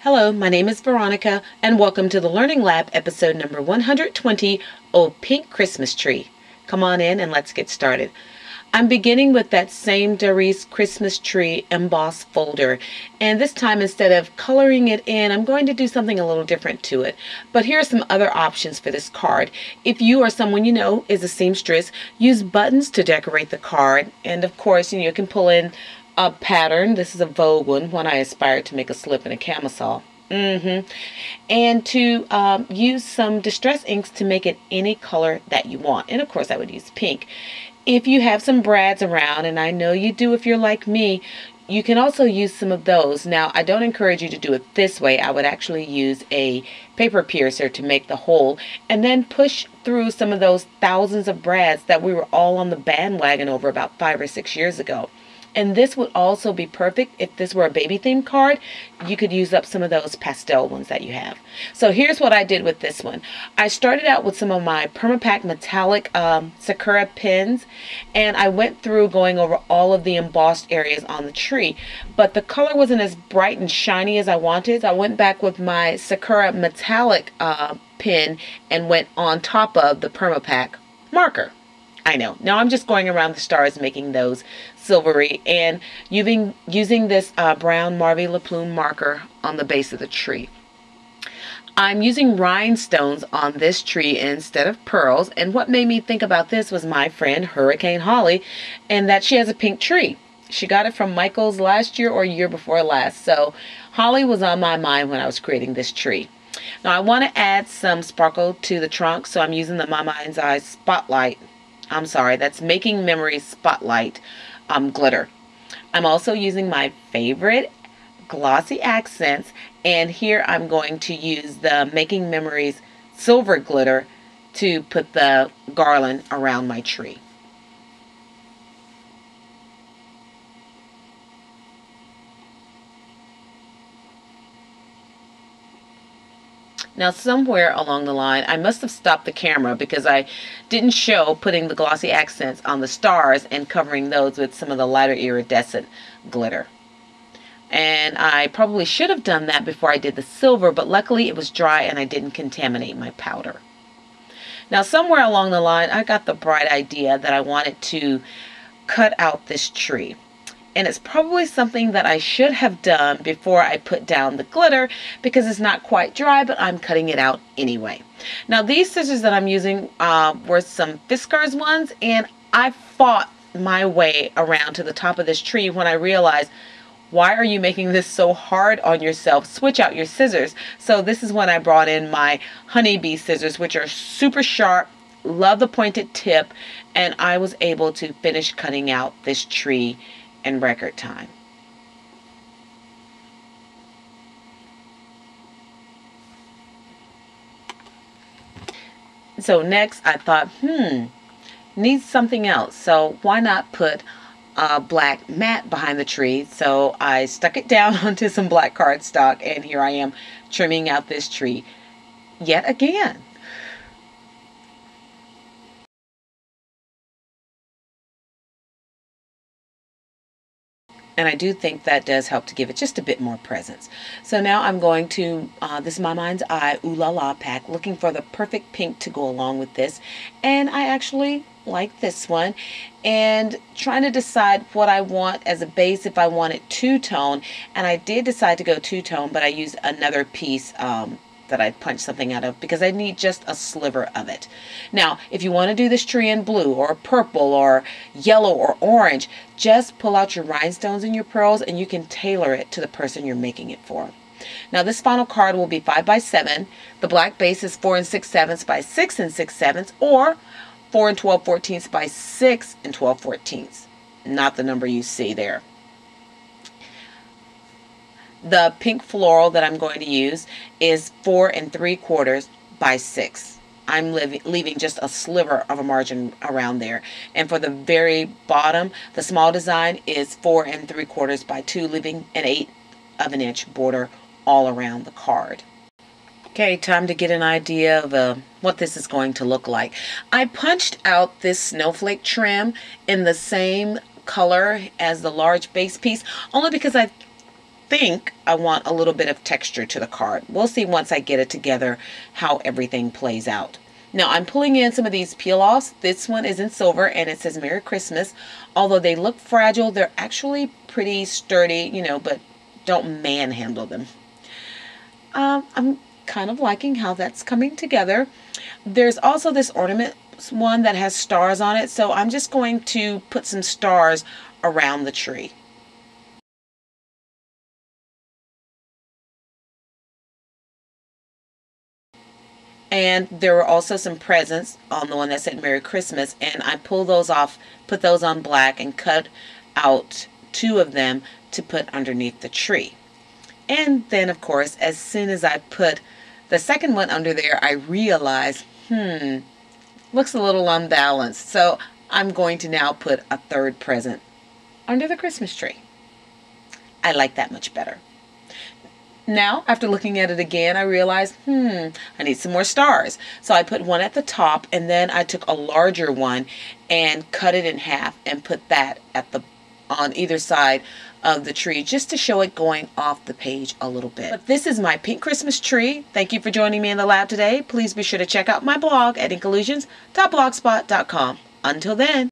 Hello, my name is Veronica, and welcome to the Learning Lab episode number 120, Oh Pink Christmas Tree. Come on in and let's get started. I'm beginning with that same Doris Christmas tree embossed folder, and this time instead of coloring it in, I'm going to do something a little different to it. But here are some other options for this card. If you or someone you know is a seamstress, use buttons to decorate the card, and of course, you can pull in a pattern. This is a Vogue one I aspired to make a slip and a camisole. And to use some distress inks to make it any color that you want. And of course I would use pink. If you have some brads around, and I know you do if you're like me, you can also use some of those. Now, I don't encourage you to do it this way. I would actually use a paper piercer to make the hole and then push through some of those thousands of brads that we were all on the bandwagon over about 5 or 6 years ago. And this would also be perfect if this were a baby themed card. You could use up some of those pastel ones that you have. So here's what I did with this one. I started out with some of my Permapack metallic Sakura pins, and I went through going over all of the embossed areas on the tree, but the color wasn't as bright and shiny as I wanted. I went back with my Sakura metallic pin and went on top of the Permapack marker. I know. Now I'm just going around the stars making those silvery and using this brown Marvy LaPlume marker on the base of the tree. I'm using rhinestones on this tree instead of pearls, and what made me think about this was my friend Hurricane Holly, and that she has a pink tree. She got it from Michael's last year or year before last, so Holly was on my mind when I was creating this tree. Now I want to add some sparkle to the trunk, so I'm using the My Mind's Eye Spotlight. I'm sorry, that's Making Memories Spotlight glitter. I'm also using my favorite glossy accents, and here I'm going to use the Making Memories silver glitter to put the garland around my tree. Now somewhere along the line I must have stopped the camera because I didn't show putting the glossy accents on the stars and covering those with some of the lighter iridescent glitter. And I probably should have done that before I did the silver, but luckily it was dry and I didn't contaminate my powder. Now somewhere along the line I got the bright idea that I wanted to cut out this tree. And it's probably something that I should have done before I put down the glitter because it's not quite dry, but I'm cutting it out anyway. Now these scissors that I'm using were some Fiskars ones, and I fought my way around to the top of this tree when I realized, why are you making this so hard on yourself? Switch out your scissors. So this is when I brought in my honeybee scissors, which are super sharp. Love the pointed tip, and I was able to finish cutting out this tree in record time. So next I thought, needs something else. So why not put a black mat behind the tree? So I stuck it down onto some black cardstock, and here I am trimming out this tree yet again. And I do think that does help to give it just a bit more presence. So now I'm going to, this is My Mind's Eye Ooh La La pack, looking for the perfect pink to go along with this. And I actually like this one. And trying to decide what I want as a base, if I want it two-tone. And I did decide to go two-tone, but I used another piece that I punched something out of because I need just a sliver of it. Now, if you want to do this tree in blue or purple or yellow or orange, just pull out your rhinestones and your pearls and you can tailor it to the person you're making it for. Now this final card will be 5 by 7. The black base is 4 6/7 by 6 6/7, or 4 12/14 by 6 12/14. Not the number you see there. The pink floral that I'm going to use is 4 3/4 by 6. I'm leaving just a sliver of a margin around there. And for the very bottom, the small design is 4 3/4 by 2, leaving an 1/8 inch border all around the card. Okay, time to get an idea of what this is going to look like. I punched out this snowflake trim in the same color as the large base piece, only because I think I want a little bit of texture to the card. We'll see once I get it together how everything plays out. Now I'm pulling in some of these peel-offs. This one is in silver and it says Merry Christmas. Although they look fragile, they're actually pretty sturdy, you know, but don't manhandle them. I'm kind of liking how that's coming together. There's also this ornament one that has stars on it, so I'm just going to put some stars around the tree. And there were also some presents on the one that said Merry Christmas, and I pulled those off, put those on black, and cut out 2 of them to put underneath the tree. And then, of course, as soon as I put the second one under there, I realized, looks a little unbalanced. So I'm going to now put a 3rd present under the Christmas tree. I like that much better. Now, after looking at it again, I realized, I need some more stars. So I put one at the top, and then I took a larger one and cut it in half and put that on either side of the tree, just to show it going off the page a little bit. But this is my pink Christmas tree. Thank you for joining me in the lab today. Please be sure to check out my blog at inkollusions.blogspot.com. Until then.